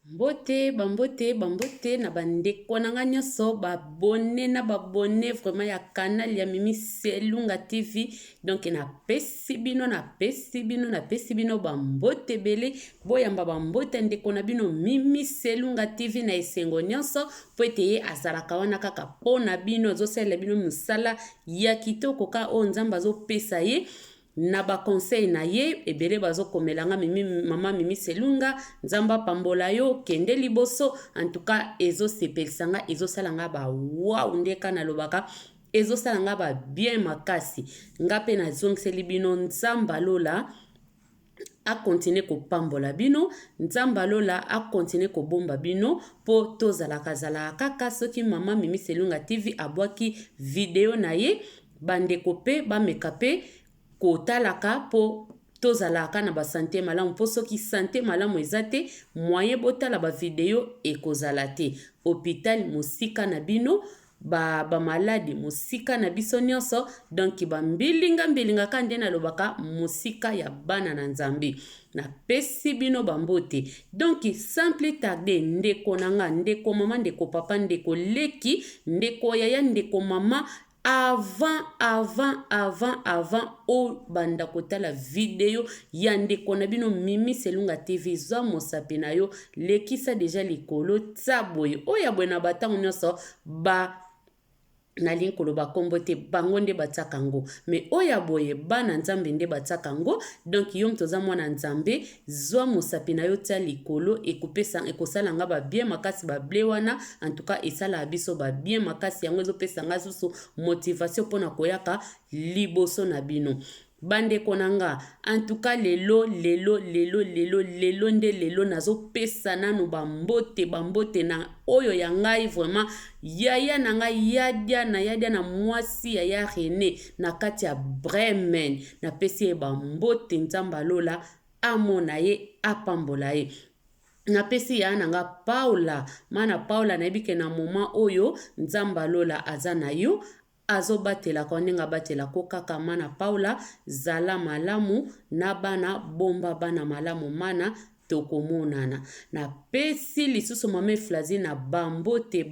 Bambote na bandeko na nga nyonso babone na babone vraiment ya canal ya Mimi Selunga TV. Donc na pesi bino bambote bele boyamba bambote ndeko na bino Mimi Selunga TV na esengo nyonso po ete ye azalaka wana kaka po na bino azosalela bino musala ya kitoko ka o Nzambe azopesa ye na ba conseil na ye ebele bazo komelanga mama Mimi Selunga Nzamba pambola yo kende liboso en tout cas ezo sepelisanga ezo salanga ba wow ndeka na lobaka ezo salanga ba bien makasi ngape na zongiseli bino Nzamba lola a continuer ko pambola bino Nzamba lola a continuer ko bomba bino po tozalaka kaka soki mama Mimi Selunga TV abwaki video na ye bandeko pe ba mekape kotalaka po tozalaka na ba santé malamu po soki santé malamu ezate moyen botala ba video ekozala te hôpital musika na bino ba maladi musika na biso nyonso donc ba mbilinga kande na lobaka musika ya bana na Nzambe na pesi bino bambote donc sans plus tarder ndeko nanga ndeko mama ndeko papa ndeko leki ndeko yaya ndeko mama avant o banda kotala video ya ndeko na bino Mimi Selunga TV zwa mosape na yo lekisa deja likolo tsaboye oya bwena batango nyonso ba nalingi koloba kombo te bango nde bataka ngo me oya boye bana Nzambe nde bataka ngo donc yo mtoza mwana Nzambe zwa mosapi na yo tia likolo ekopesa ekosala nga ba bien makasi ba ble wana en tout cas esala biso ba bien makasi yango ezopesa nga susu motivation pona koyaka liboso na bino bande konanga en tout cas lelo nazo pesa nanu bambote na oyo ya ngai vraiment yaya na ngai yadia na mwasi ya René na kati ya Bremen na pesi bambote Nzamba lola amona ye apambola ye na pesi ya nanga Paula mana Paula na ebike na moma oyo Nzamba lola azana yo azo batela kwa nenga batela ko kaka mana Paula zala malamu na bana bomba bana malamu mana tokomonana na pesi lisusu mama Eflazi na bambote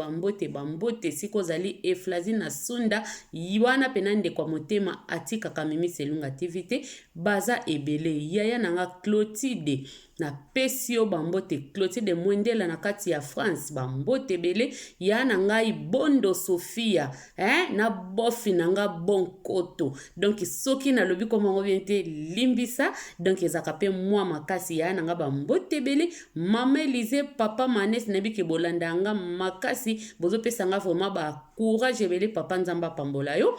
siko zali Eflazi na sunda yiwana penande kwa motema atika ka Mimi Selunga TV te baza ebele yaya nanga Clotilde na pesi yo bambote Clotilde mwendela na kati ya France bambote bele ya na ngai bondo Sofia na bofi nanga bonkoto donc soki na lobi komango biente limbisa donc ezaka pe mwa makasi ya na nga bambote bele mama Elize papa Manes nabike bolanda nga makasi bozo pesa nga vraiment ba courage bele papa Nzamba pambola yo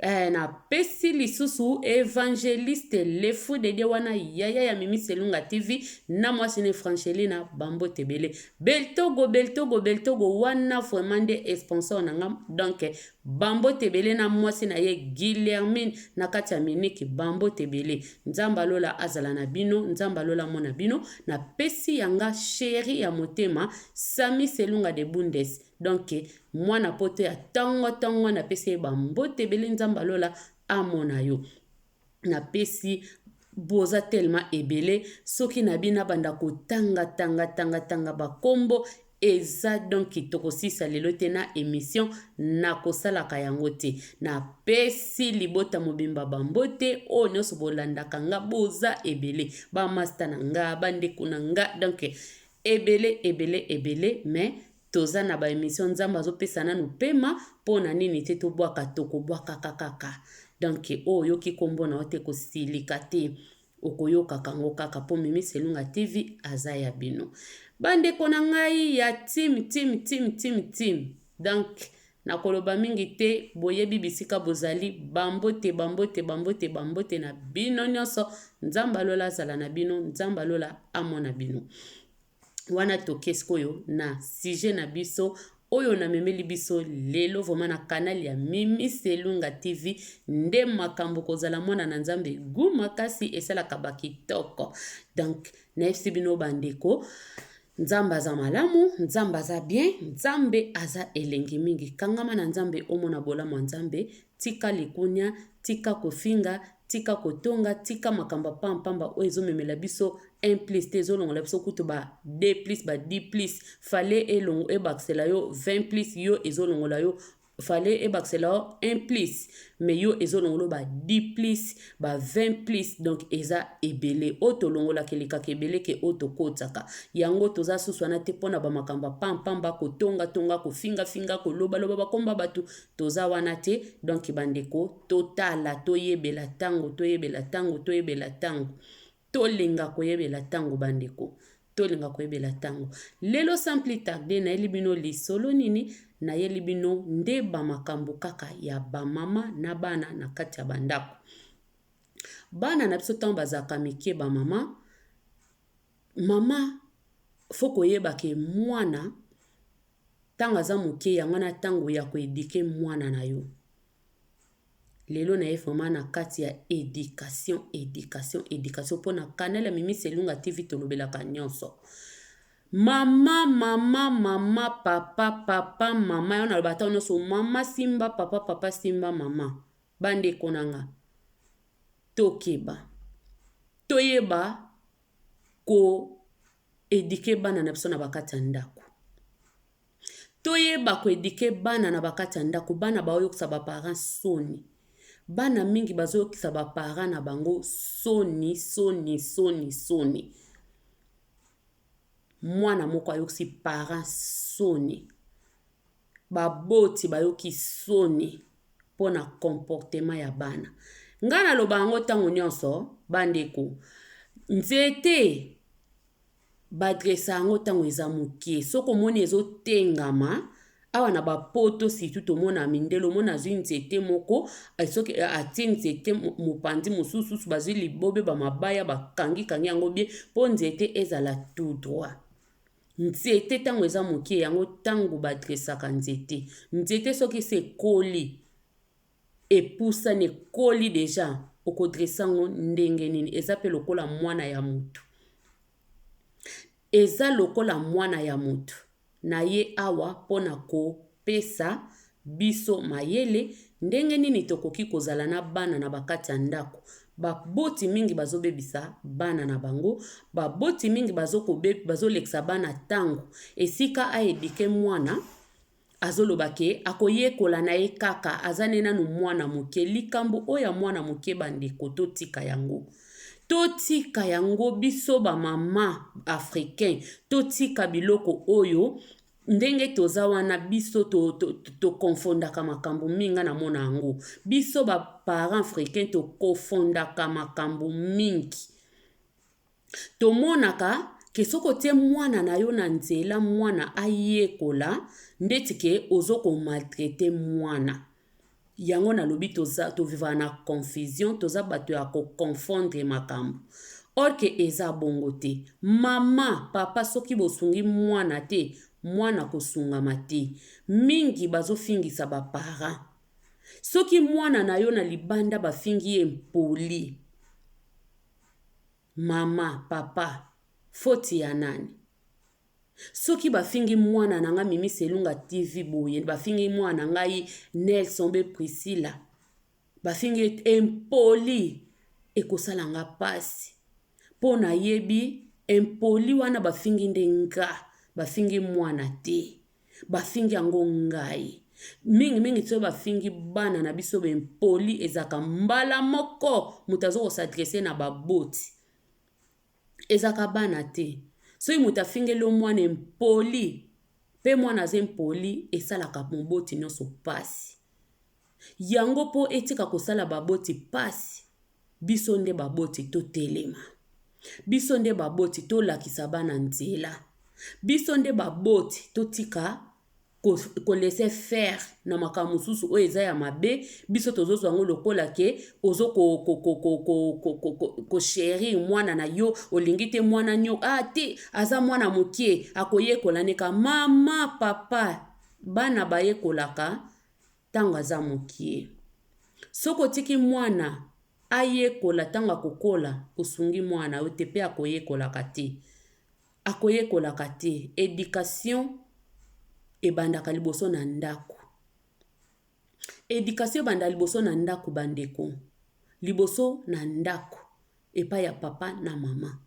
na pesi lisusu évangéliste le fou de Dieu wana yaya ya Mimi Selunga TV na mwasine Franchelina bambote bele beltogo wana vraiment de sponsor nanga donc bambote bele na mwasina ye Guilhermine na kati ya miniki bambote bele Nzamba lola azala na bino Nzamba lola mona bino na pesi yanga chéri ya motema Sami Selunga de Bundes donc mwana poto ya tango na pesi bambote bele Nzamba lola amona yo na pesi boza tellement ebele soki na bina banda kotanga bakombo eza donc kitokosisa lelo te na émission na kosalaka yango te na pesi libota mobimba bambote o nyonso bolandaka nga boza ebele ba master na nga bandeko na nga donc ebele mais toza na ba émission Nzamba azopesa nanu pema pona nini te tobwaka tokobwaka kaka donc yoki kombo na ote kosilika te okoyoka kango kaka po Mimi Selunga TV aza ya bino bandeko na ngai ya team donc na koloba mingi te boyebi bisika bozali bambote na bino nyonso Nzamba lola azala na bino Nzamba lola amona bino wana tokeskoyo na sujet na biso oyo na memeli biso lelo vraiment na canal ya Mimi Selunga TV nde makambo kozala mwana na Nzambe gu makasi esala kabaki toko donc na FC bino bandeko Nzamba za malamu Nzamba za bien Nzambe aza elengi mingi kangama na Nzambe omona bolamu Nzambe tika likunya tika kofinga tika kotonga tika makamba pamba oyo ezomemela biso 1 plus te ezolongola biso kutu ba 2 plus ba 10 plus fale ebakisela yo 20 plus yo ezolongola yo fale ebakisela yo 1 plus mais yo ezolongola ba 10 plus ba 20 plus donc eza ebele o tolongola kelekaka ebele ke o tokotaka yango toza susu wana te mpona bamakambo pampamba kotonga kofinga kolobaloba bakomba batu toza wana te donc bandeko totala toyebela tango tolinga koyebela tango bandeko tolinga koyebela tango lelo sans plus tarder nayeli bino lisolo nini nayeli bino nde bamakambo kaka ya bamama na bana na kati ya bandako bana na biso ntango bazalaka mike bamama mama fo koyeba ke mwana ntango aza moke yango na ntango ya koedike mwana na yo lelo na ye vraiment na kati ya éducation mpona kanala mimi selunga tv tolobelaka nyonso mama papa mama yo naloba ta nyonso mama simba papa simba mama bandeko nanga tokeba toyeba ko éduke bana na biso na bakati ya ndako toyeba ko éduke bana na bakati ya ndako bana baoyokisa baparents soni bana mingi bazoyokisa baparents na bango soni mwana moko ayokisi parents soni baboti bayoki soni mpona comportement ya bana nga naloba yango ntango nyonso bandeko nzete badresa yango ntango eza mokie soki omoni ezotengama awa na bapoto surtout tomona mindelo omona azwi nzete moko soki atie nzete mopandi mosusu bazwi libobe bamabaya bakangi yango bie mpo nzete ezala tout droit nzete ntango eza mokie yango ntango badresaka nzete soki se ekoli epusani ekoli deja okodresa yango ndenge nini eza mpe lokola mwana ya mutu na ye awa mpona kopesa biso mayele ndenge nini tokoki kozala na bana na bakati ya ndako baboti mingi bazobebisa bana na bango baboti mingi bazolekisa bana tango esika aedike mwana azoloba ke akoyekola na ye kaka aza ne nanu mwana moke likambo oyo mwana moke bandeko totika yango biso bamama africain totika biloko oyo ndenge toza wana biso tokofondaka makambo mingi na mona yango biso baparents africain tokofondaka makambo mingi tomonaka ke soki otie mwana na yo na nzela mwana ayekola ndeti ke ozokomaltraite mwana yango nalobi tovivaka na confusion toza bato ya koconfondre makambo orke eza bongo te mama papa soki bosungi mwana te mwana kosungama te mingi bazofingisa baparents soki mwana na yo na libanda bafingi ye mpoli mama papa foti ya nani soki bafingi mwana na nga mimi selunga tv boye bafingi mwana ngai Nelson be Priscilla bafingi empoli ekosala nga pasi mpo nayebi empoli wana bafingi ndenga bafingi mwana te bafingi yango ngai mingi tso bafingi bana na biso bempoli ezaka mbala moko moto azokosadrese na baboti ezaka bana te soki moto afingeli mwana empoli mpe mwana aza empoli esalaka moboti nyonso pasi yango mpo etika kosala baboti pasi biso nde baboti totelema biso nde baboti tolakisa bana nzela biso nde baboti totika kolese faire na makambo mosusu oyo eza ya mabe biso tozozwa yango lokola ke ozo koshérir mwana na yo olingi te mwana nyo te aza mwana mokie akoyekola neka mama papa bana bayekolaka ntango aza mokie soki otiki mwana ayekola ntango akokola osungi mwana yo te mpe akoyekolaka te éducation ebandaka liboso na ndako éducation ebanda liboso na ndako bandeko liboso na ndako epai ya papa na mama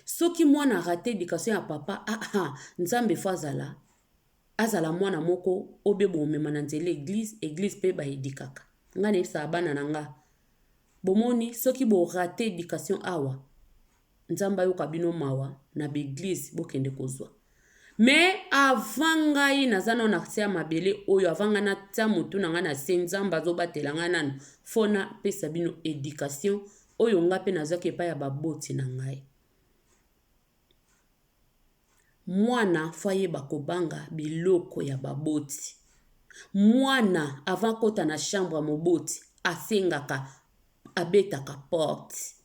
soki mwana raté éducation ya papa Nzambe fo azala mwana moko obebo omema na nzela église pe ba edikaka nga na bana na nga bomoni soki bo raté éducation awa Nzamba yoka bino mawa na ba église bokende kozwa mais avant ngai nazana na tia mabele oyo avant nga na tia mutu na nga na se Nzamba zo batela nga nanu fona pesa bino éducation oyo nga pe nazaki pa ya baboti na ngai mwana foye bakobanga biloko ya baboti mwana avant kota na chambre moboti asengaka abetaka porte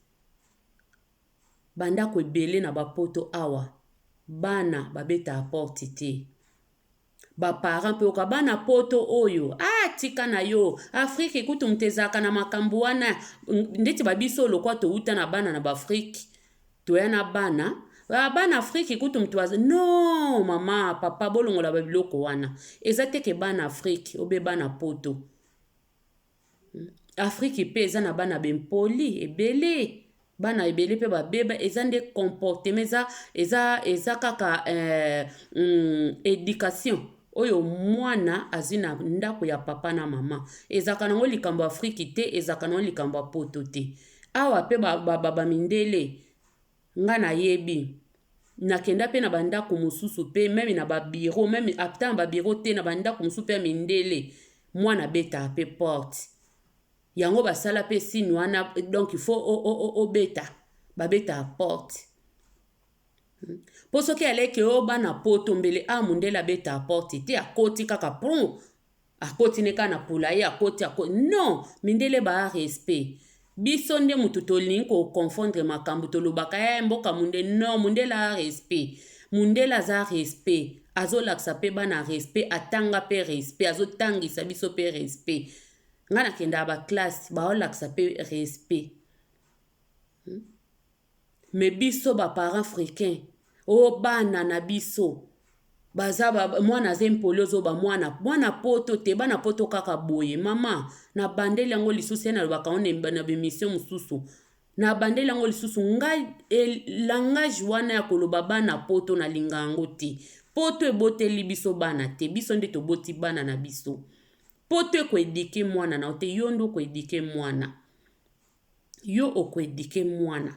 bandako ebele na bapoto awa bana babeta porte te baparent pe oka bana poto oyo tika na yo Afrique ekutu mtezaka na makambo wana ndeti babiso lokwa touta na bana na baafrike toya na bana Afrique ekutu mtwaza non mama papa bolongola babiloko wana eza teke bana Afrique obe bana poto Afrique pe eza na bana bempoli ebele bana ebele pe babeba eza nde comportement eza kaka éducation oyo mwana azina ndako ya papa na mama ezaka nango likambo Afrique te ezaka nango likambo poto te awa pe mindele nga na yebi nakenda pe na bandako mosusu pe meme na babiro meme apta na babiro te na bandako mosusu pe mindele mwana beta pe porte yango basala pe sini wana donc il faut obeta babeta porte po soki aleke o bana poto mbele mundele abeta porte te akoti kaka pon akoti neka na pula ye akoti non mindele ba respect biso nde mutu tolingi ko confondre makambo tolobaka ya mboka munde non mundela respect mundela za respect azolakisa pe bana respect atanga pe respect azotangisa biso pe respect nga nakenda ba classe baolakisa pe respect me biso ba parents africains o bana na biso baza mwana zempoli ozoba mwana poto te bana poto kaka boye mama na bandeli yango lisusu na lobaka one na bemission mosusu na bandeli yango lisusu ngai langage wana ya koloba bana poto na linga yango te poto eboteli biso bana te biso nde toboti bana na biso poto ekoedike mwana na te yo ndo koedike mwana yo okoedike mwana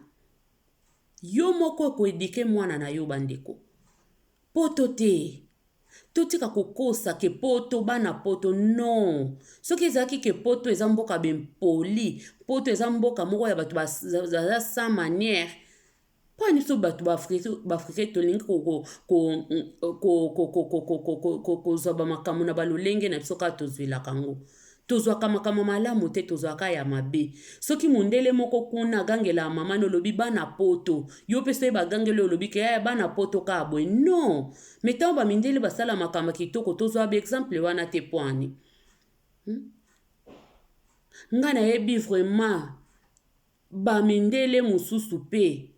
yo moko koedike mwana na yo bandeko poto te totika kokosa ke poto bana poto non soki ezalaki ke poto eza mboka bempoli poto eza mboka moko ya bato baza sans manière pani so bato baafrike tolingi kozwa bamakambo na balolenge na biso kaka tozwelaka ngo tozwaka makambo malamu te tozwaka ya mabe soki mundele moko kuna agangela mama nolobi bana poto yo pe soki bagangeli olobi ke ya bana poto kaka boye non me ntango bamindele basala makambo kitoko tozwa baexemple wana te poani nga nayebi vraiment bamindele mosusu pe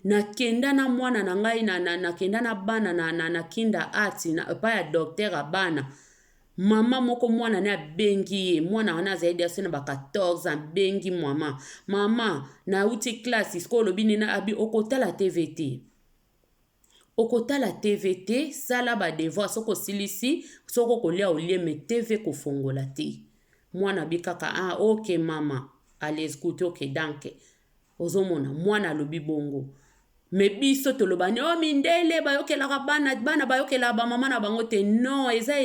nakenda na mwana na ngai nakenda na bana na kinda ati pa ya docteur a bana mama moko mwana ne abengi ye mwana wana azali asi na ba 14 abengi mama na uti classe isko olobi nina abi okotala TVT okotala TVT sala ba devoir soko silisi soko kolia olie me TV kofongola te mwana bikaka ok mama allez écoute ok danke ozomona mwana lobi bongo me biso tolobani mindele bayokelaka bana bayokelaka bamama na bango te non eza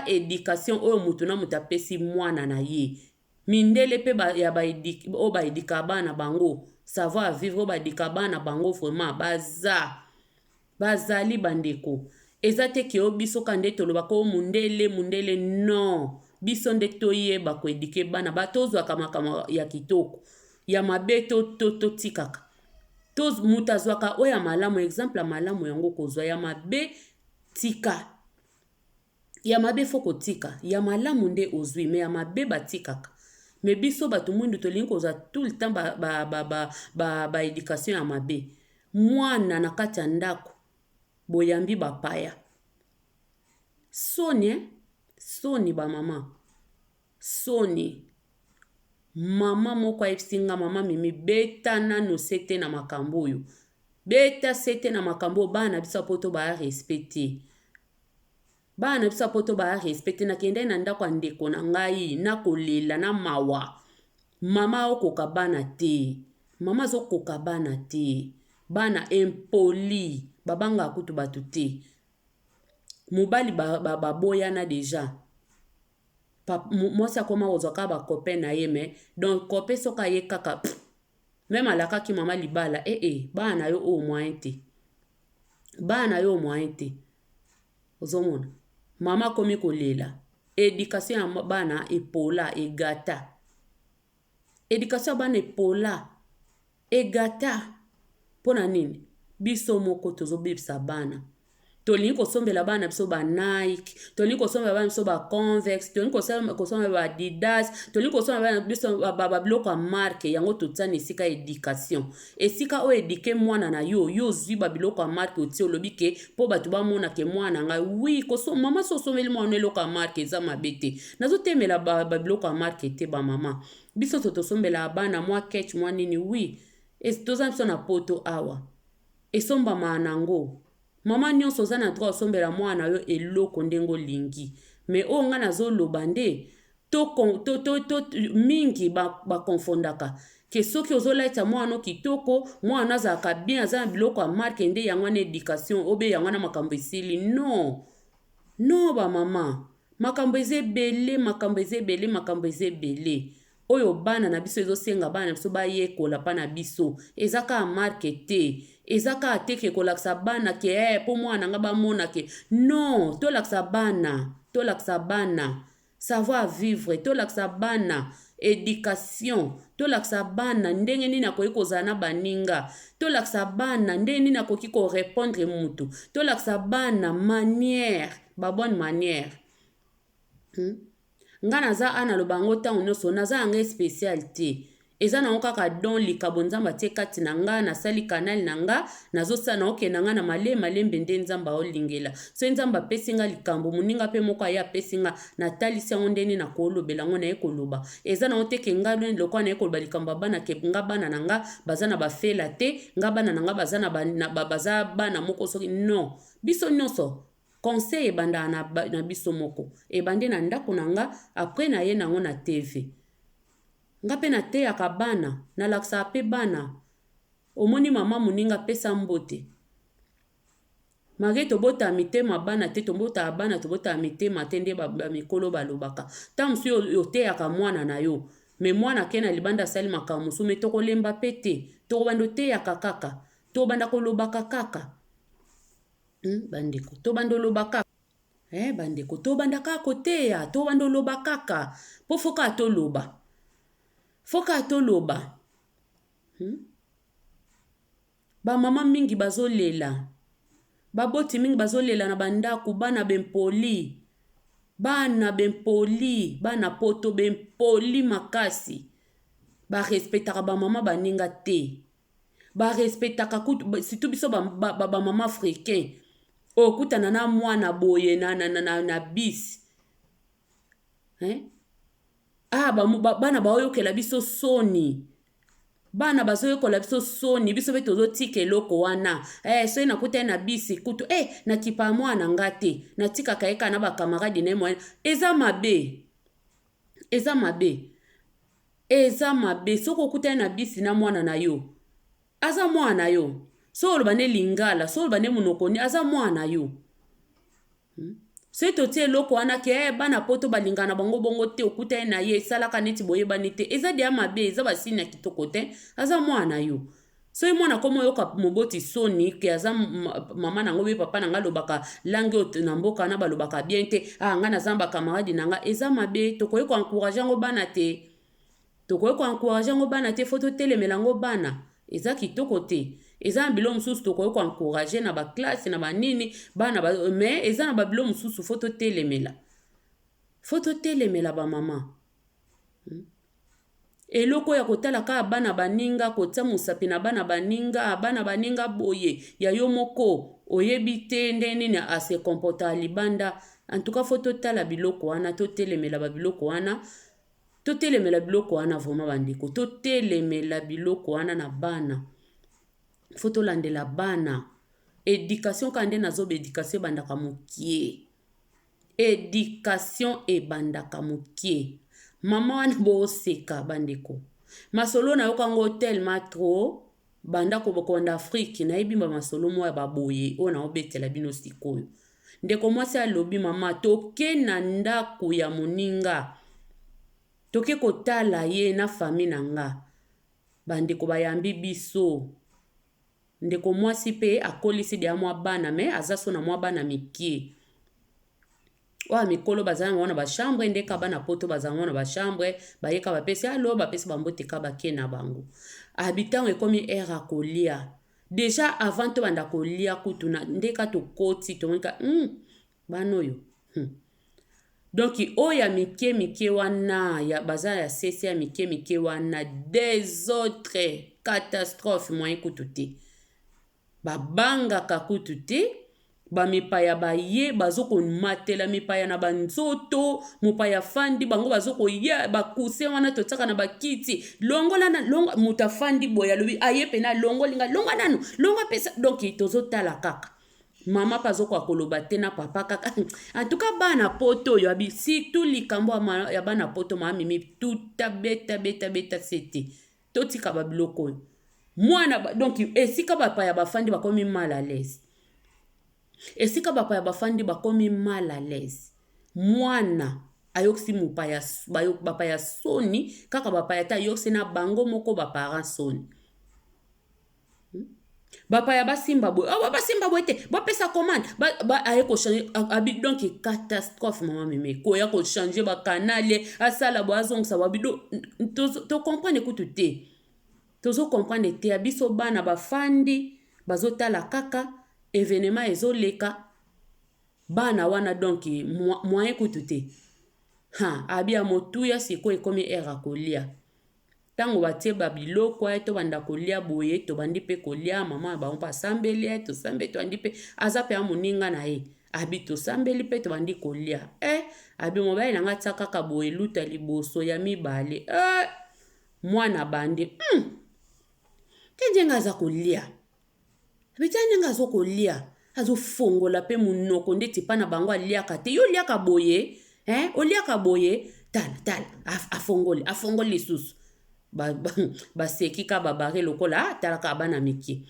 éducation oyo mutu na mutu apesi mwana na ye mindele pe oyo baedika bana bango savoir vivre oyo baedika bana bango vraiment bazali bandeko eza te ke o biso kande tolobaka o mundele non biso nde toyeba koedike bana batozwaka makambo ya kitoko ya mabe totikaka mutu azwaka oyo ya malamu exemple ya malamu yango kozwa ya mabe tika ya mabe fo kotika ya malamu nde ozwi me ya mabe batikaka me biso bato mwindu tolingi kozwa tout le temps ba éducation ya mabe mwana na kati ya ndako boyambi bapaya soni bamama soni mama moko ayebisinga mama mimi beta nano sete na makambo oyo beta sete na makambo bana biso poto ba respecter bana biso poto ba respecter nakende na ndako ya ndeko na ngai na kolela na mawa mama okoka bana te mama zokoka bana te bana impoli babanga kutu batu te mobali baboyana deja mwasi akoma kozwaka bakope na ye me donc kope soka ye kaka meme alakaki mama libala bana yo oyo moyen te bana yo moyen te ozomona mama akomi kolela éducation ya bana epola egata éducation ya bana epola egata mpona nini biso moko tozobebisa bana tolingi kosombela bana biso ba Nike tolingi kosombela bana biso ba Converse tolingi kosombela ba Adidas tolingi kosombela bana biso ba biloko ya marke yango totsana esika éducation esika o éduquer mwana na yo zwi ba biloko ya marke otie olobi ke po bato bamona ke mwana ngai oui mama sosombeli mwana eloko ya marke eza mabe te nazotemela ba biloko ya marke te ba mama biso tosombela bana mwa ketch mwa nini oui toza biso na poto awa esombama nango mama nyonso oza na droit osombela mwana yo eloko ndenge olingi me oyo nga nazoloba nde mingi bakonfondaka ke soki ozolaita mwana kitoko mwana azalaka bien aza na biloko ya marke nde yango wana éducation obe yango wana makambo esili no bamama makambo eza ebele makambo eza ebele oyo bana na biso ezosenga bana na biso bayekola pa na biso eza kaka marke te eza kaka te ke kolakisa bana ke po mwana nga bamona ke non tolakisa bana savoir vivre tolakisa bana éducation tolakisa bana ndenge nini akoki kozala na baninga tolakisa bana ndenge nini akoki korépondre mutu tolakisa bana manière babonne manière nga naza ana lobango ntango nyonso naza yanga spécial te eza nango kaka don likabo nzambe atie kati na nga nasali kanali na nga nazosala naokenda nga na malembe nde nzambe aolingela so nzambe apesi nga likambo moninga mpe moko aye apesi nga natalisi yango ndeni nakolobela yango naye koloba eza nango te ke nga lokwa naye koloba likambo ya bana ke nga bana na nga baza na bafela te nga bana na nga baza bana moko soki non biso nyonso conseil ebanda na biso moko ebande na ndako na nga apres na ye nango na TV nga pe nateyaka bana nalakisaka pe bana omoni mama moninga pesa mbote mage tobota mitema bana te tobota bana tobota mitema te nde bamikolo balobaka ntango mosusu oteyaka mwana na yo me mwana ke na libanda asali makambo mosusu me tokolemba pe te tokobanda oteyaka kaka tokobanda kolobaka kaka bandeko tobanda oloba kaka bandeko tobanda kaka koteya tobanda oloba kaka po foka toloba bamama mingi bazolela baboti mingi bazolela na bandako bana bempoli bana poto bempoli makasi barespectaka bamama baninga te barespectaka surtout biso bamama africain okutana na mwana boye na bisi bana baoyokela biso soni bana bazoyokola biso soni biso mpe tozotika eloko wana soki nakutani na bisi kutu nakipa mwana nga te natikaka ye kaka na bakamarade na ye moyena eza mabe soki okutani na bisi na mwana na yo aza mwana yo so oloba ne lingala so oloba ne monokoni aza mwana yo soki totie eloko wana ke bana poto balingana bango bongo te okutani na ye esalaka neti boyebani te eza deya mabe eza basini ya kitoko te aza mwana yo soki mwana komo oyoka moboti soni ke aza mama nango be papa nanga alobaka langi oyo na mboka wana balobaka bien te nga naza bakamaradi na nga eza mabe tokoki koencourage yango bana te fo totelemela yango bana eza kitoko te eza na bilo mosusu tokoki koencourage na baklase na banini bana me eza na babilo mosusu fo totelemela bamama eloko ya kotala kaka bana baninga kotia mosapi na bana baninga boye ya yo moko oyebi te nde nini ase komporta libanda en tout cas fo totala biloko wana totelemela babiloko wana totelemela biloko wana vraimen bandeko, totelemela biloko wana na bana. Faut tolandela bana. Éducation kande nazoba éducation bandaka mokie. Éducation ebandaka mokie. Mama wana boseka bandeko. Masolo na yokango tellement trop. Bandako bokonda Afrique na ebimba masolo moya baboye o na obetela bino sikoyo. Ndeko mwasi alobi mama toke na ndako ya moninga. Toke kotala ye na fami na nga. Bandeko bayambi biso. Ndeko mwasi pe akolisi dia mwa bana me azaso na mwa bana mikie. Wa mikolo bazana wana ba chambre ndeka bana poto bazana wana ba chambre bayeka bapesi alo bapesi bambote ka bake na bango. Habitant ekomi era kolia. Déjà avant to banda kolia kutuna ndeka to koti to monka banoyo. Donc oya mike wana ya bazana ya sesi ya mike wana des autres catastrophes moyen kututi. Babanga kakututi. Ba mipaya ba ye bazoko matela mipaya na banzoto mupaya fandi bango bazoko ya bakuse wana totaka na bakiti longola na longa mutafandi boya lobi aye pena longolinga longa nanu longa pesa donc tozotala kaka mama pazoko akoloba te na papa kaka en tout cas bana poto yo abi si tout likambo ya bana poto mami tuta beta sete totika ba biloko Muana donc esika bapaya bafandi bakomi mal à l'aise. Esika bapaya bafandi bakomi mal à l'aise. Muana Ayokisi mupaya bapaya Soni kaka bapaya ta Ayokisi na bango moko bapara Soni. Bapaya basimba boy. Basimba boy te. Bapesa commande. Ayeko changer abi donc catastrophe maman meme. Ko ya ko changer ba canal asala bo azongsa babido to comprendre ko te. Tozo comprendre te abiso bana bafandi bazotala kaka événement ezoleka bana wana donc moyen kutute abia motuya siko ekomi era kolia tango batie babiloko to banda kolia boye to bandi pe kolia mama ba on pa sambeli to sambe to andi pe aza pe amoninga na ye abi to sambeli pe to bandi kolia abi mobile nanga tsaka ka boye luta liboso ya mibale mwana bandi kenjenga za kolia Bitanya nga zo kolia azo fongola pe munoko ndeti pana bango aliaka te yo liaka boye oliaka boye tala afongoli lisusu ba seki ka babare lokola tala ka bana miki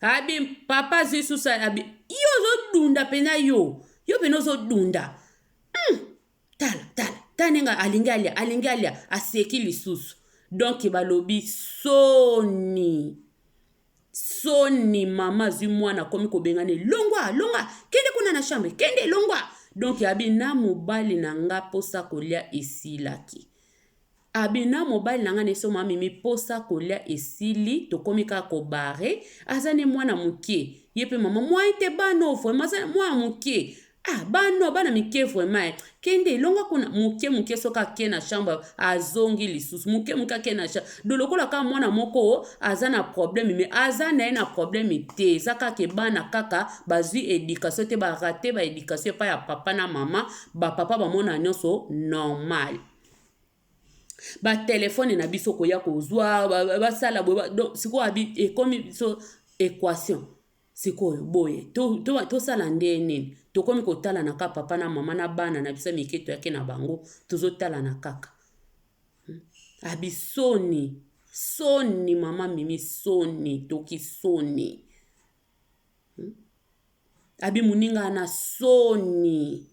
abi papa zisusa abi yo zo dunda pena yo pena zo dunda tala nga alingalia aseki lisusu donc balobi Soni mama zi mwana komi kobengane longwa kende kuna na chambre kende longwa donc abina mobali na nga posa kolia esilaki abina mobali na nga neso mami posa kolia esili tokomi ka kobare azane mwana mukie yepe mama mwa ite bano vraiment azane mwana mukie bana mike vraiment kende longa kuna muke soka ke na chambre azongi lisusu muke ke na chambre dolokola ka mwana moko azana problème mais azana na problème te saka ke bana kaka bazui éducation te ba raté ba éducation pa ya papa na mama ba papa ba mona nyonso normal ba téléphone na biso ko ya kozwa ba sala donc siko abi ekomi so équation sikoyo boye to sala ndeni to komi kotala na ka papa na mama na bana na bisa miketo yake na bango tozotala na kaka abi Soni mama mimi Soni toki Soni abi muninga na Soni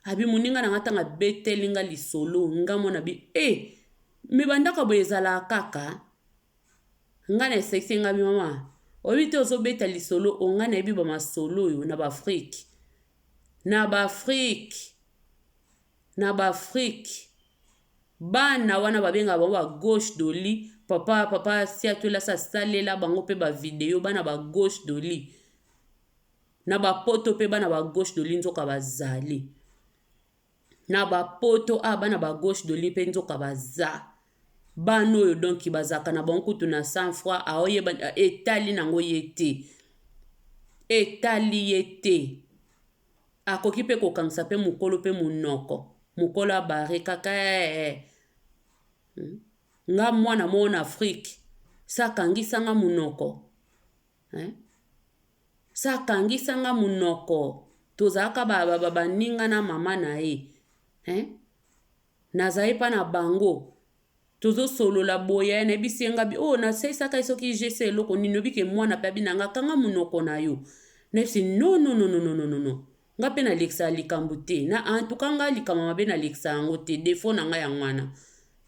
abi muninga na ngata nga betelinga lisolo ngamo na bi me bandaka boyezala kaka ngana seksi ngabi mama obite ozobeta lisolo ongana ebi ba masolo yo na Afrique bana wana babenga ba gauche doli papa si atola sa salela bango pe ba video bana ba gauche doli na ba poto pe bana ba gauche doli nzoka bazali na ba poto bana ba gauche doli pe nzoka baza bano yo donc bazaka na bango kutu na sang froid aoye etali nango yete akoki pe kokangisa pe mukolo pe munoko mukolo abare kaka nga mwana mo na Afrique sakangisanga munoko sakangisanga munoko tozalaka baninga na mama na ye nazali pa na bango tozosolola boya na bisenga nasaisaka soki juste eloko nini obike mwana pe abinanga kanga munoko na yo nefsi no nga pe nalekisa likambo te na antuka nga likama mabe nalekisa yango te defo na nga ya mwana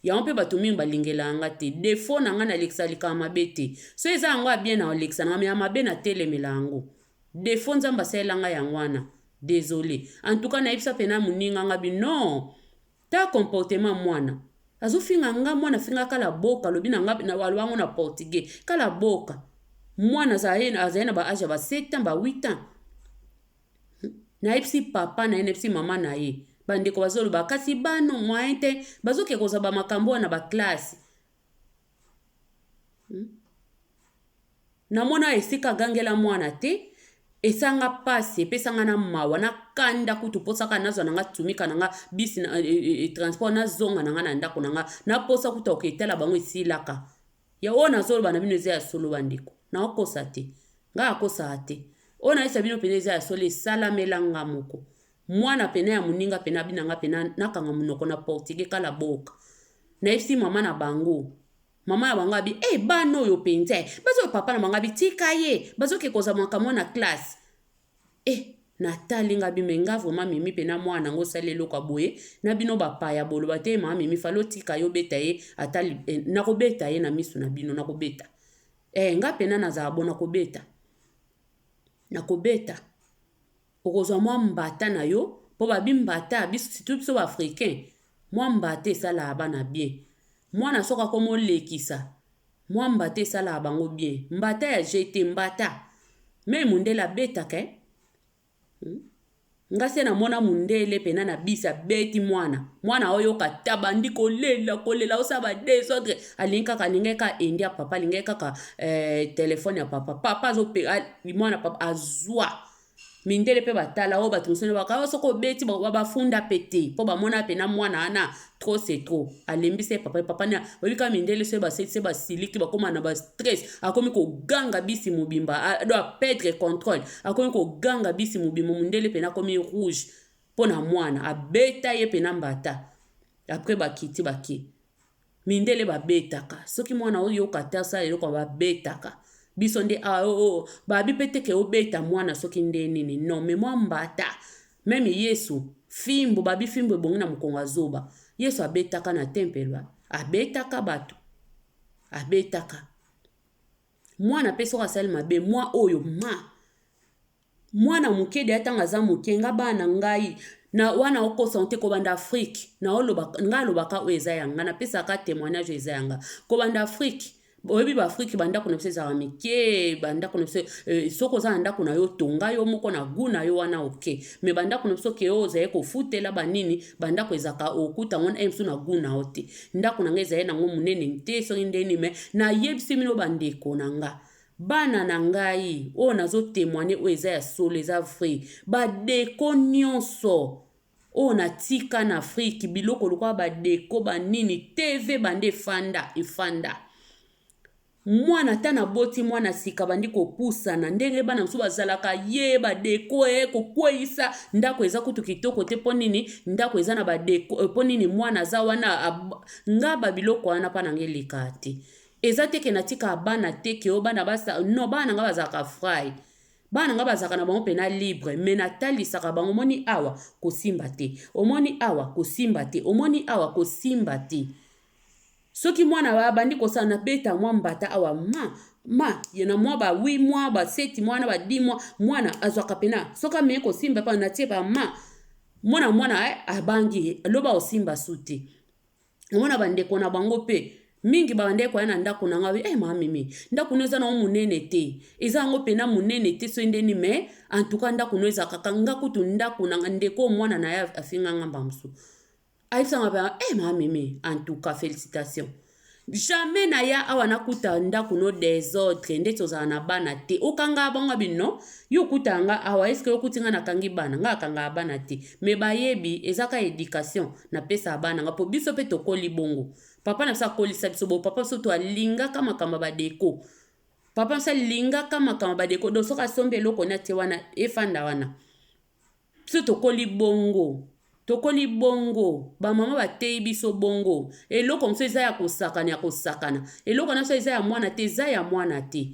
yango mpe bato mingi balingela yanga te defo na nga nalekisa likama mabe te so eza yango abien na olekisa na nga me ya mabe natelemela yango defo Nzambe asalela nga ya mwana désolé antuka nayebisa pe na moninga nga bino ta comportement mwana azofinga nga mwana finga kala boka lobi na nga na walwango na portugais kala boka mwana azali na ba âge ba 7 ans ba 8 ans na epsi papa na epsi mama na ye bandeko bazoloba kasi bano moyen te bazoke kozaba makambo na ba classe na mona esika gangela mwana te esanga pasi epesanga na mawa na kanda kutu posaka nazwa nanga tumika nanga bisi na transport na zonga nanga na ndako nanga na posa kuta oketela bango esilaka ya ona zoloba na bino eza ya solo bandeko na okosa te nga akosa te ona isa bino pene eza ya solo esalamelanga moko mwana pene ya muninga pene abinanga pene nakanga munoko na portugais kala boka na esi mama na bango mama na bango abi bano oyo penza bazo papa na bango abi tika ye bazoke kozama kamo na classe natali nga bimenga vraiment mimi pena mwana ngo sale loka boye na bino bapaya boloba te mama mimi falo tika yo beta ye atali nakobeta ye na misu na bino nakobeta nga pena nazala bona kobeta nakobeta okozwa mwa mbata na yo po babi mbata biso biso ba africain mwa mbata esala abana bien mwana soka komo lekisa mwa mbata esala bango bien mbata ya jete mbata me mundela beta ke ngase na mona mundele pena na bisa beti mwana oyo kataba ndi kolela osaba desordre alinka kaningeka endia papa lingeka telefone ya papa zo pe mwana papa azwa mindele pe batala o batumsone baka soko beti bafunda pete po bamona pena mwana ana trop c'est trop alembise papa na bobika mindele se ba siliki bakoma na ba stress akomi ko ganga bisi mubimba do perdre contrôle akomi ko ganga bisi mubimba mundele pena komi rouge pona mwana abeta ye pena mbata après bakiti baki mindele babetaka soki mwana oyo katasa eloko babetaka biso nde babi pete ke obeta mwana soki nde nini non mais mwa mbata même Yesu fimbo babi fimbo ebongi na mukongo azoba Yesu abetaka na tempelo abetaka bato abetaka mwana pe soka sali mabe mwa oyo mwana mukede atanga za mukenga bana ngai na wana okosante ko banda Afrique na oloba nga lobaka oeza yanga na pesa ka témoignage eza yanga ko banda Afrique oyebi ba Afrique banda kuna pesa za mike banda kuna pesa soko za nda kuna yo tonga yo moko na guna yo wana okay me banda kuna pesa ke oza yeko futela banini banda kwezaka okuta ngona emsu na guna ote nda kuna ngeza ye na ngo munene nte so ndeni me na yebisi mino bandeko nanga bana na ngai o nazo témoigner o eza ya solo eza vrai badeko nyonso o na tika na Afrique biloko lokwa badeko banini TV bande ifanda mwana tana boti mwana sika bandi kopusa na ndenge bana msu bazalaka ye badeko kokweisa ndako eza kutu kitoko te ponini ndako eza na badeko ponini mwana za wana ngaba biloko wana pa nangeleka te eza teke na tika bana teke o bana basa no bana nga bazaka fry bana nga bazaka na bango pena libre me natalisaka bango omoni awa kosimba te omoni awa kosimba te omoni awa kosimba te soki mwana bandi kosana beta mwa mbata awa yena mwa ba 8 mois ba 7 mois na ba 10 mois mwana azwaka pena soka me kosimba pa na tie pa mwana abangi loba osimba sute mwana bandeko na bango pe mingi bande kwa na ndako na ngawe mami ndako noza na munene te eza ngo pena munene te so ndeni me en tout cas ndako noza kakanga kutu ndako na ndeko mwana na ya afinga ngamba msu aisa ngaba mami en tout cas félicitations jamais na ya awa nakuta ndako no désordre nde tozala na bana te okanga bango bino yo kutanga awa eske okutinga nakangi bana nga akanga bana te me bayebi ezaka éducation na pesa bana nga po biso pe tokoli bongo papa na sa kolisa biso bo papa so to alinga kama kama badeko papa sa linga kama kama badeko do soka sombe eloko na te wana efanda wana biso tokoli bongo tokoli bongo ba mama batei biso bongo eloko mso eza ya kosakana eloko na so eza ya mwana te eza ya mwana te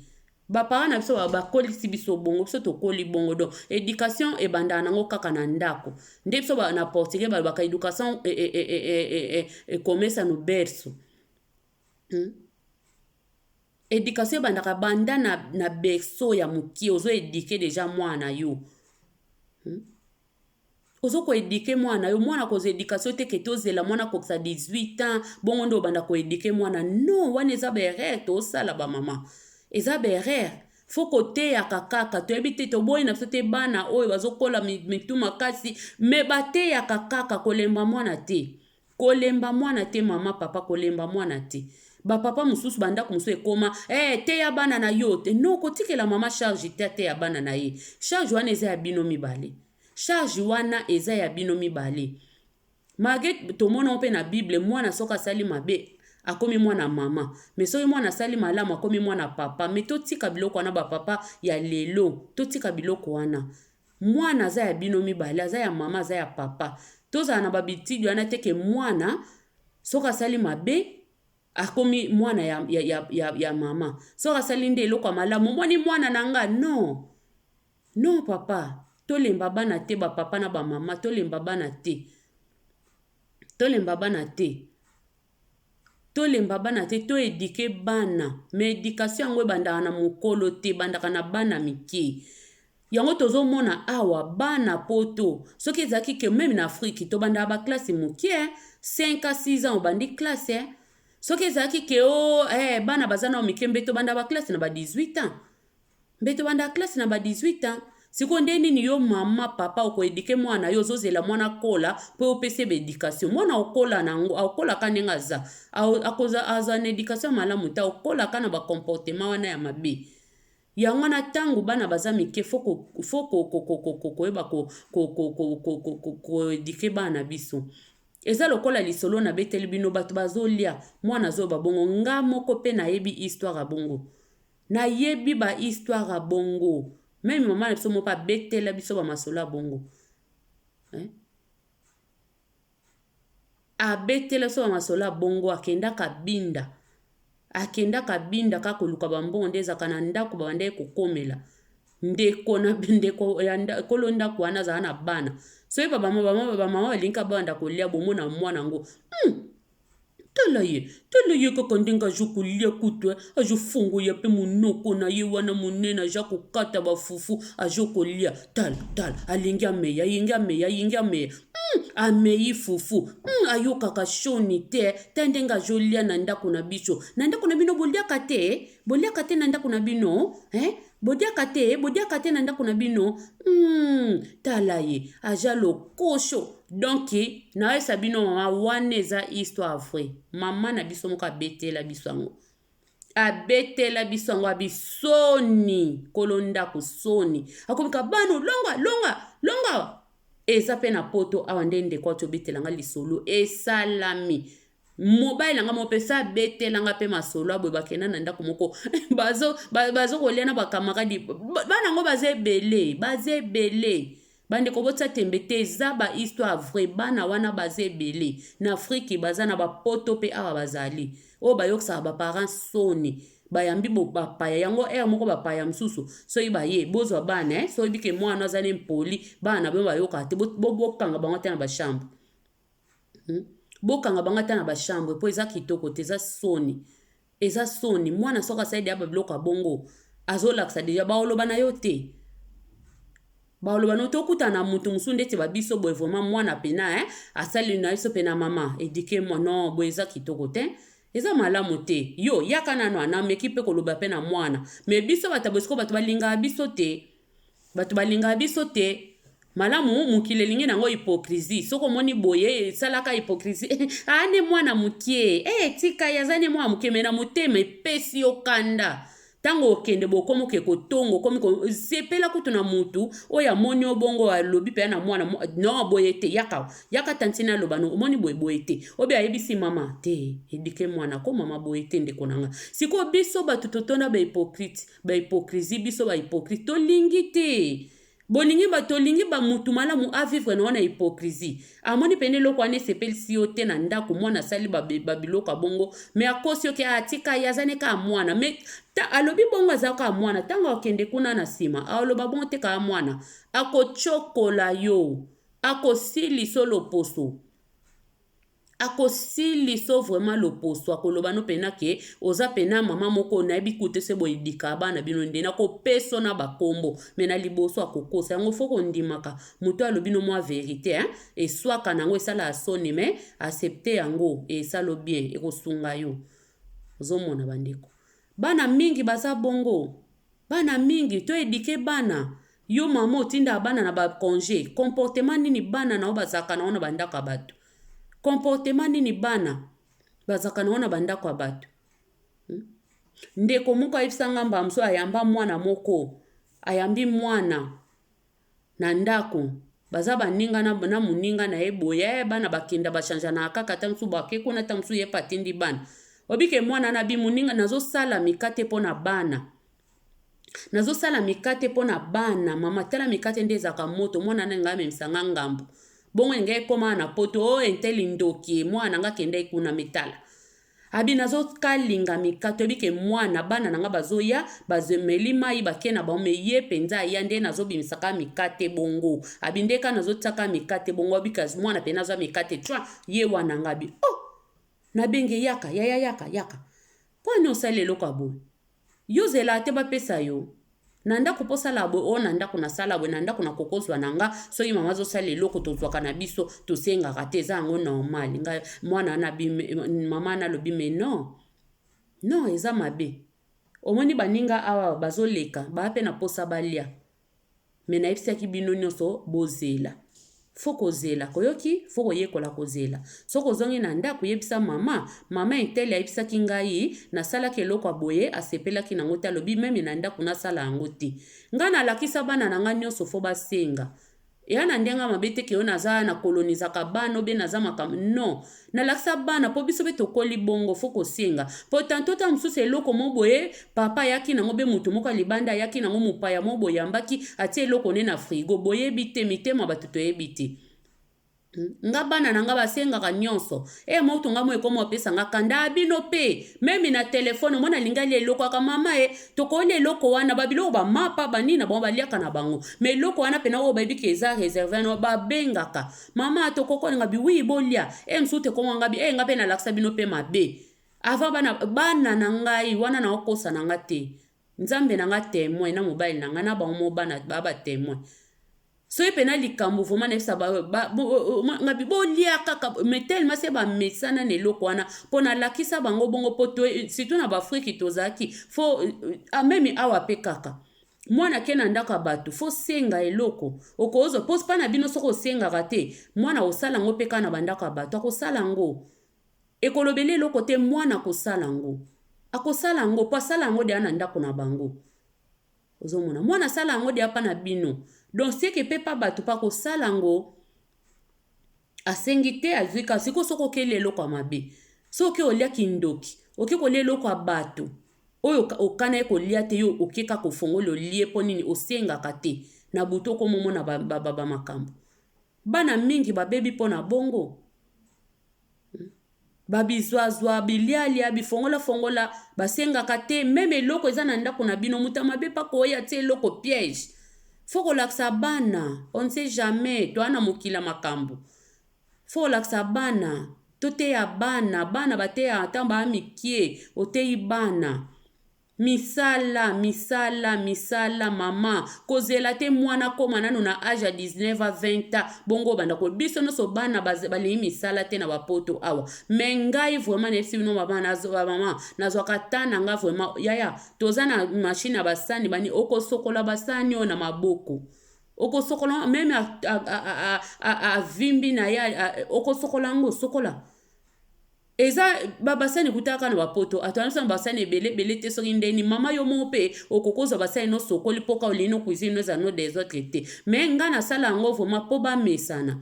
ba parents na biso bakolisi biso bongo biso tokoli bongo donc éducation ebanda nango kaka na ndako nde biso na portugais balobaka éducation começa no berço éducation ebandaka banda na berceau ya mokie ozo éduquer déjà mwana yo ozo ko éduquer mwana yo mwana kozo éducation te ke tozela mwana kokisa 18 ans bongo ndo banda ko éduquer mwana non wana eza berere tosala ba mama eza berere faut koteyaka kaka toyebi te toboyi na biso te bana oyo bazokola mitu makasi me bateyaka kaka kolemba mwana te mama papa kolemba mwana te bapapa mosusu bandako mosusu ekoma teya bana na yo te non kotikela mama charge te teya bana na ye charge wana eza ya bino mibale charge wana eza ya bino mibale mage tomona mpe na bible mwana soka asali mabe akomi mwana mama me soki mwana asali malamu akomi mwana papa me totika biloko wana bapapa ya lelo totika biloko wana mwana aza ya bino mibale aza ya mama aza ya papa tozala na babitidi wana teke mwana soki asali mabe akomi mwana ya mama soki asali nde eloko ya malamu omoni mwana na nga non papa tolemba bana te bapapa na bamama tolemba bana te toéduke bana me éducation yango ebandaka na mokolo te ebandaka na bana mike yango tozomona awa bana poto soki ezalaki ke meme na afrique tobandaka baklasse moke 5 à 6 ans obandi classe soki ezalaki ke bana baza na mike mbe tobanda baklasse na ba 18 ans mbe tobanda classe na ba 18 ans siko nde nini yo mama papa okoéduke mwana yo ozozela mwana kola po opese béducation mwana okola nango akolaka ndenge aza na éducation malamu ta okolaka na bacomportement wana ya mabe yango na ntango bana baza mike fo koyeba koéduke bana biso eza lokola lisolo na beteli bino bato bazolia mwana azoba bongo nga moko pe nayebi histoire ya bongo nayebi ba histoire ya bongo même maman na biso mo pa betela biso ba masolo ya bongo abetela biso ba masolo ya bongo akendaka binda kaka koluka bambongo nde ezaka na ndako babanda ye kokomela ndeko kolo ndako wana azala na bana soki bamama balingi banda kolia bomona mwana yango tala ye kaka ndenge azo kolia kutu azofungo ya mpe monoko na ye wana monene aza kokata bafufu azo kolia tala alingi ameya ameyi fufu ayokaka Soni te ndenge azolia na ndako na biso bino boliaka te na ndako na bino bodiaka te na ndako na bino tala ye aja lokosho donc naesa bino mama wana eza histoire vrai mama na biso moko abetela biso yango abisoni kolo ndako Soni akomika bano longa eza pe na poto awa nde ndeko ati obetelanga lisolo esalami mobile nanga mopesa betelanga pe masolo aboye bakenda na ndako moko bazo kolia na bakamaradi bana ngo baza ebele bandeko botsa tembe te eza ba histoire vrai bana wana baza ebele na Afrique baza na bapoto pe awa bazali oyo bayokisaka baparents Soni bayambi bapaya yango moko bapaya mosusu soki baye bozwa bana soki bike mwana aza ne mpoli bana bino bayokaka te bokanga bango te na bachambre bokanga bango te na bachambre mpo eza kitoko te eza Soni mwana soki asaidi ya babiloko ya bongo azolakisa deja baoloba na yo te baoloba no tokuta na mutu mosusu ndeti babiso boye vraiment mwana pena asali na biso pena mama éduquer moi non boye eza kitoko te eza malamu te yo yaka nano anameki mpe koloba pe na mwana me biso bato bosiko bato balingaka biso te malamu mukile lingi nango hypocrisie soko moni boye salaka hypocrisie ane mwana mukie tika yazane mwa mukie mena mutema epesi okanda tango okende bokomo ke kotongo komi ko sepela kutuna mutu oya moni obongo alobi pe na mwana no boyete yaka tantina lobano omoni boyete obi ayebisi mama te edike mwana ko mama boyete ndeko nanga siko biso batutotona ba hypocrisie biso ba hypocrite to lingi te bolingi tolingi mutu malamu avivre na hypocrisie amoni pene loko ane sepelisi yo te na ndako mwana sali babiloka bongo me akosi oke atika yazane ka mwana me alobi bongo azaka mwana tango akende kuna na sima aloba bongo te ka mwana akochokola yo akosiliso loposo akosiliso vraiment loposo akoloba no pena ke oza pena mama moko na ebikute se boyidika bana bino ndena ko peso na bakombo mena liboso akokosa yango foko ndimaka muto alobi no mwa vérité et soit kanango esala Soni mais accepter yango et salo bien e kosunga yo ozomona bandeko bana mingi baza bongo bana mingi to edike bana yo mama otinda bana na ba congé comportement nini bana na obazaka na ona bandaka bato comportement nini bana bazaka na ona bandako ya bato ndeko moko ayebisanga mbamso ayamba mwana moko ayambi mwana na ndako baza baninga na muninga na eboya bana bakenda bachanja na kaka tamsu bake kuna tamsu ye patindi bana obike mwana na bi muninga nazosala mikate pona bana nazosala mikate pona bana mama tala mikate ndezaka moto mwana na ngame msanga ngambo bongo ngai koma na poto enteli ndoki mwana nga kenda ikuna metala abi nazo kalinga mikato bike mwana bana nanga bazoya bazemeli mai bakena ba meye penza ya nde nazo bimisaka mikate bongo abi ndeka nazo taka mikate bongo because mwana pe nazo mikate twa ye wana ngabi na benge yaka yaka kwani osale lokabo yozela te bapesa yo nanda kuposa labo nanda kuna sala bwe nanda kuna kokozwa nanga soki mama zo sala eloko tozwaka na biso tosenga kate zango normal nga mwana na bi mama na lobi me non eza mabe omoni baninga awa bazoleka bape na posa balia mena ipsaki bino nyonso bozela foko zela koyoki foko yekola kozela soko zongi na ndako yebisa mama entele ayebisaki ngai na sala keloko aboye asepelaki nango te alobi meme na ndako na sala yango te nga na lakisa bana na nga nyonso fo basenga ya na ndenga mabete ke ona za na kolonizaka bana obe na za makam non na lakisa bana po biso be tokoli bongo foko senga po tantota msusu eloko moboye papa yaki nango be mutu moko libanda yaki nango mupaya moboye ambaki atie eloko ne na frigo boye bite mitema batuto yebite nga bana nanga basengaka nyonso moto nga mo ekoma opesa nga kanda bino pe meme na telefone mona lingali eloko aka mama tokole eloko wana babiloko bamapa banina bon baliaka na bango me eloko wana pena o babiki eza réservé no babengaka mama tokokolinga bi wi bolia msute koma nga bi nga pe na laksa bino pe mabe ava bana na ngai wana na okosa na nga te Nzambe na nga témoin na mobile na nga na bango bana baba témoin so epena likambo voma nefisa ngabi bolia kaka metel mase ba mesana ne loko wana pona lakisa bango bongo poto surtout na bafriki tozaki fo meme awa pe kaka mwana kena ndaka batu fo senga eloko okozo pose pa na bino soko senga kate mwana osala ngo pe kana bandaka batu akosala ngo ekolobele eloko te mwana kosala ngo akosala ngo pa sala ngo de ana ndako na bango ozomona mwana sala ngo de apa na bino. Donc c'est que pepa batu pa ko salango asengite azwika siko soko kele loko mabe soki olia kindoki oki ko le loko batu oyo okana ko lia te yo okeka ko fongolo lie ponini osenga kate na buto ko momo na baba makambo bana mingi babebi pona bongo babizwazwa bilialia bifongola basenga kate meme loko eza na ndako na bino mutama be pa ko ya te loko piège. Foko laksa bana, on ne sait jamais, toi na mukila makambo. Foko laksa bana, toteya bana bateya atamba amikie, oteyi bana. Misala, mama. Kozela te mwana koma nanu na âge 19 à 20 ans. Bongo banda ko biso no so bana bali misala te na bapoto awa. Mengai vraiment nefsi no mama nazo katana nga vraiment yaya tozana machine basani bani oko sokola basani na maboko. okosokola même a vimbi na ya okosokola ngo sokola eza babasani kutaka na bapoto atwanisa basani ebele te soki ndeni mama yo mo pe okokoza basani no sokoli poka olino cuisine za no des autres te mais nga na sala yango vraiment po bamesana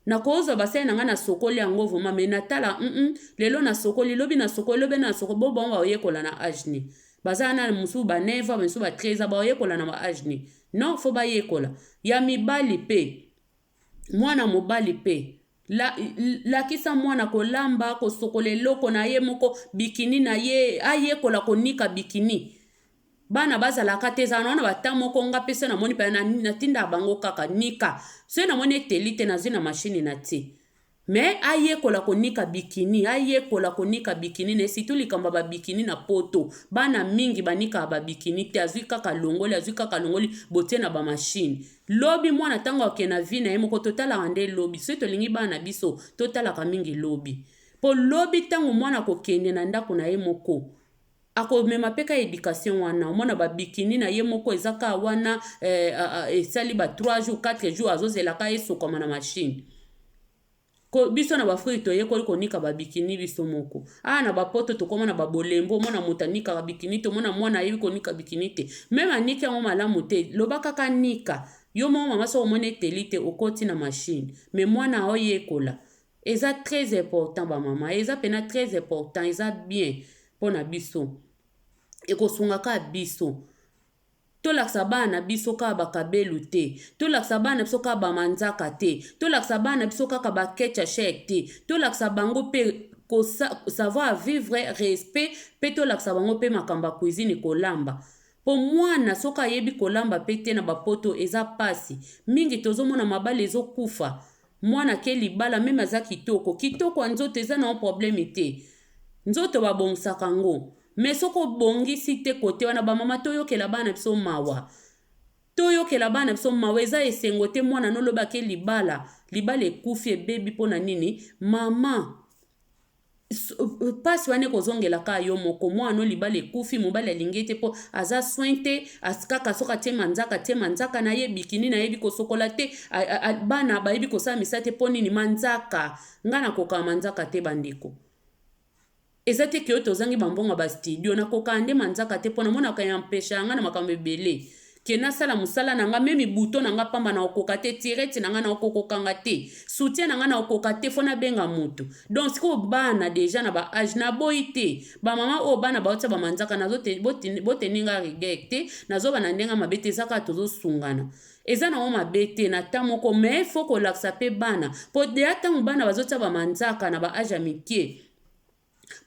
na koza basani na nga na sokoli yango vraiment mais natala lelo na sokoli lobi na sokoli lobi na sokoli bo bon baoyekola na ajni baza na musu ba 9 ba musu ba 13 baoyekola na ba ajni non fo bayekola ya mibali pe mwana mobali pe lakisa mwana kolamba kosokola eloko na ye moko bikini na ye ayekola konika bikini bana bazalaka te eza wana bata moko nga mpe se namoni mpe natinda bango kaka nika se namoni eteli te nazwi na mashini na te me ayekola konika bikini ayekola konika bikini na esitu likambo babikini na poto bana mingi banika babikini te azwi kaka longoli botie na bamashine lobi mwana ntango ake na vi na ye moko totalaka nde lobi soki tolingi bana biso totalaka mingi lobi mpo lobi ntango mwana kokende na ndako na ye moko akomema mpe ka éducation wana omona babikini na ye moko ezaka wana esali ba 3 jours 4 jours azozelaka esokama na mashine biso na bafruit toyekoli konika babikini biso moko na bapoto tokoma na babolembo mona moto anikaka bikini te omona mwana ayebi konika bikini te meme aniki yango malamu te loba kaka nika yo moko mama so omona eteli te okoti na mashine me mwana oyekola eza très important bamama eza pena très important eza bien mpona biso ekosungaka biso tolakisa bana biso kaka bakabelu te tolakisa bana biso kaka bamanzaka te tolakisa bana biso kaka bakecha shek te tolakisa bango mpe savoir vivre respect mpe tolakisa bango mpe makambo ya cuisine kolamba po mwana soki ayebi kolamba mpe te na bapoto eza pasi mingi tozomona mabala ezokufa mwana ke libala meme aza kitoko ya nzoto eza na probleme te nzoto babongisaka ngo me soki obongisi te kote wana bamama toyokela bana biso mawa eza esengo te mwana nolobake libala ekufi ebebi mpona nini mama pasi wana ekozongelaka yo moko mwana libala ekufi mobali alingi te mpo aza soin te kaka soki atie manzaka na ye bikini nayebi kosokola te bana bayebi kosala misa te mpo nini manzaka nga nakokaa manzaka te bandeko eza te ke oyo tozangi bambongo bastudio nakokaa nde manzaka te mpo namonaka ya mpesha yanga na makambo ebele ke nasala mosala na nga memi buto na nga pamba na okoka te tirete na nga na okokokanga te soutien na nga na okoka te fo nabenga motu donc sikoyo bana deja na baage naboyi te bamama oyo bana baotia bamanzaka boteninga regret te nazoba na ndenge mabe te eza kaka tozosungana eza na o mabe te na ta moko me fo kolakisa mpe bana mpo deya ntango bana bazotia bamanzaka na baage ya mike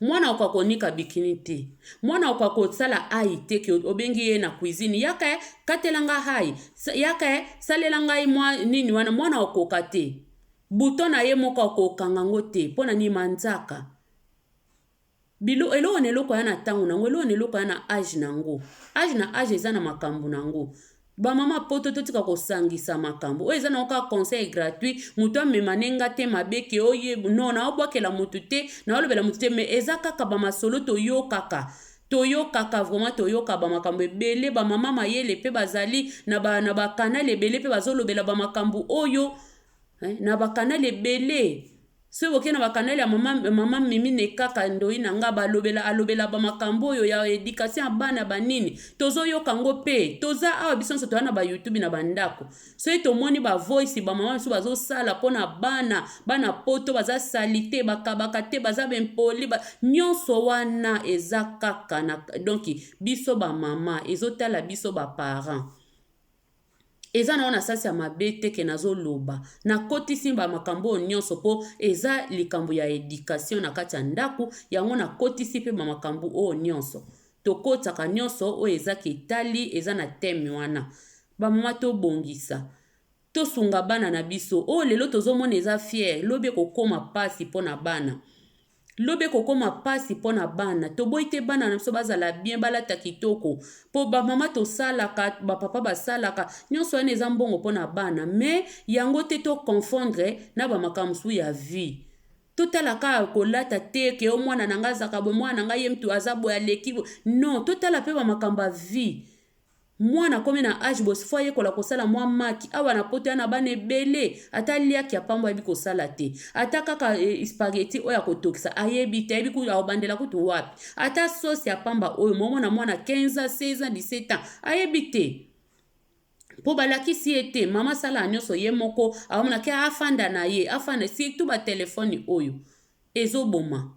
mwana okoka konika bikini te mwana okoka kosala ai te ke obengi ye na cuisine yaka katela nga hai yaka salela ngai mwa nini wana mwana okoka te buto na ye moko okokanga ngo te mpona ni manzaka eloko na eloko ya na ntango nango eloko na eloko ya na age nango age eza na makambo nango bamama poto totika kosangisa makambo oyo eza na oka conseil gratuit mutu amema nenga te mabeke oye no naobwakela mutu te naolobela mutu te me eza kaka bamasolo toyokaka vraiment toyoka bamakambo ebele bamama mayele mpe bazali na bakanali ebele mpe bazolobela bamakambo oyo na bakanali ebele soki boke na bakanali ya mama mimi ne kaka ndoi na nga alobela bamakambo oyo ya éducation ya bana banini tozoyoka ngo mpe toza awa biso nyonso toya na bayoutube na bandako soki tomoni bavoice bamama biso bazosala mpona bana poto baza sali te bakabaka te baza bempoli nyonso wana eza kaka donc biso bamama ezotala biso baparent eza na ona sasi ya mabe te ke nazoloba nakotisi bamakambo oyo nyonso mpo eza likambo ya éducation na kati ya ndako yango nakotisi mpe bamakambo oyo nyonso tokotaka nyonso oyo eza ketali eza na teme wana bamama tobongisa tosunga bana na biso oyo lelo tozomona eza fier lobi ekokoma pasi mpo na bana lobi ekokoma pasi mpo na bana toboyi te bana na biso bazala bien balata kitoko mpo bamama tosalaka bapapa basalaka nyonso wana eza mbongo mpo na bana me yango te toconfondre na bamakambo ya vie totalaka kolata te ke o mwana na nga azaka boye mwana na nga ye mtu aza boye aleki non totala mpe bamakambo ya vie Muana komi na âge bosi fo ayekola kosala mwa maki awa na poto ya na bana ebele ata liaki ya pamba ayebi kosala te ata kaka spaghetti oyo akotokisa ayebi te ayebi aobandela kutu wapi ata sosi ya pamba oyo momona mwana 15 ans 16 ans 17 ans ayebi te mpo balakisi ye te mama asala nyonso ye moko aomonaki afanda na ye afanda surtout batelefone oyo ezoboma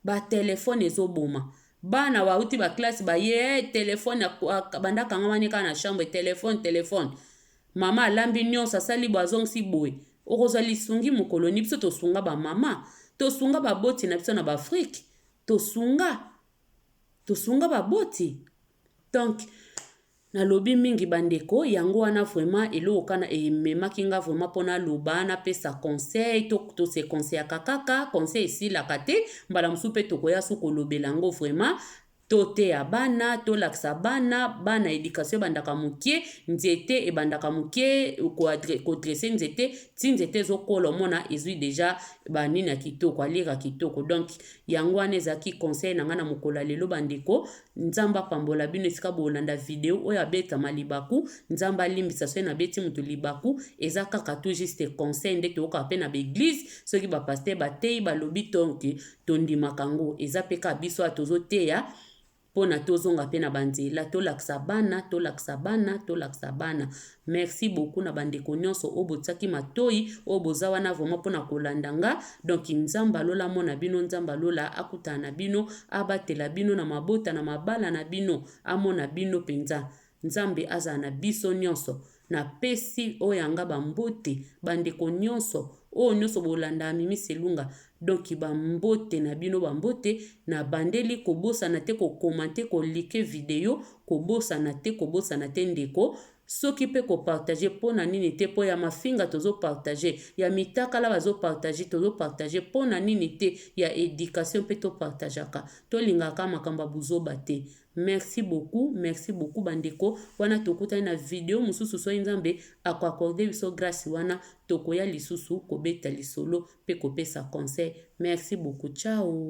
batelefone ezoboma bana bauti baklase baye telefone bandaka ngamani kaka na chambre telefone mama alambi nyonso asali bo azongisi boye okozwa lisungi mokoloni biso tosunga bamama tosunga baboti na biso na baafrike tosunga baboti donc nalobi mingi bandeko yango wana vraiment eloko kana ememaki nga vraiment mpona loba napesa conseil to se conseil kaka conseil esilaka te mbala mosusu mpe tokoya so kolobela yango vraiment toteya bana tolakisa bana éducation ebandaka mokie nzete ebandaka mokie kodresse nzete ti nzete ezokola omona ezwi deja banini ya kitoko alira kitoko donc yango wana ezalaki conseil na nga na mokolo lelo bandeko Nzambe apambola bino esika bolanda video oyo abetama libaku Nzambe alimbisa so na beti mutu libaku eza kaka tout juste conseil nde toyoka mpe na baeglise soki bapaster bateyi balobi tonke tondimaka ngo eza mpe kaka biso ya tozoteya pona tozonga pe na banzela tolakisa bana merci beaucoup na bandeko nyonso oyo botiaki matoi oyo boza wana vraiment mpona kolanda nga donc Nzambe alola mona bino Nzambe alola akutana na bino abatela bino na mabota na mabala na bino amona bino penza Nzambe azala na biso nyonso na pesi oyo yanga bambote bandeko nyonso oyo nyonso bolanda Mimi Selunga donc bambote na bino bambote na bandeli kobosana te kokomante kolike video kobosana te ndeko soki pe kopartage mpona nini te mpo ya mafinga tozopartage ya mitakala bazopartage tozopartage mpona nini te ya éducation mpe topartageaka tolingaka makambo ya buzoba te merci beaucoup bandeko wana tokutani na video mosusu soki Nzambe akoakorde biso grâce wana tokoya lisusu kobeta lisolo mpe kopesa conseil merci beaucoup ciao